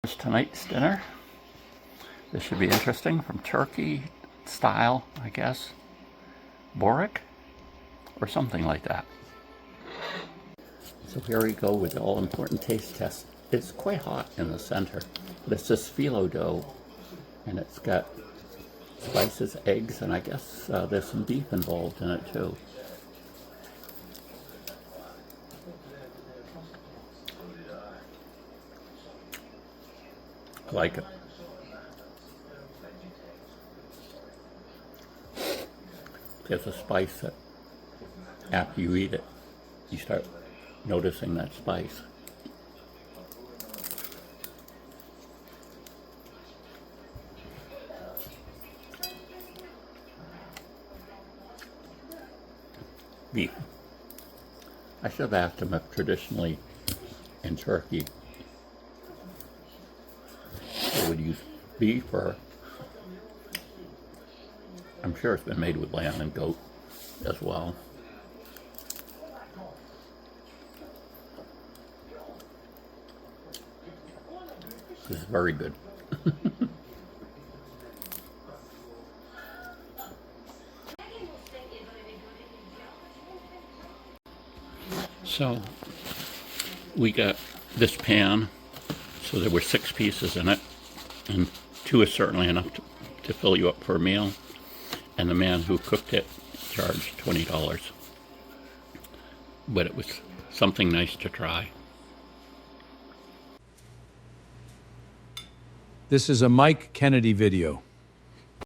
Here's tonight's dinner. This should be interesting. From Turkey style, I guess. Börek or something like that. So here we go with the all-important taste test. It's quite hot in the center, but it's this filo dough, and it's got spices, eggs, and I guess there's some beef involved in it too. I like it. There's a spice that after you eat it, you start noticing that spice. Beef. I should have asked him if traditionally in Turkey they would use beef, or I'm sure it's been made with lamb and goat as well. This is very good. So we got this pan, so there were 6 pieces in it, and 2 is certainly enough to fill you up for a meal, and the man who cooked it charged $20. But it was something nice to try. This is a Mike Kennedy video.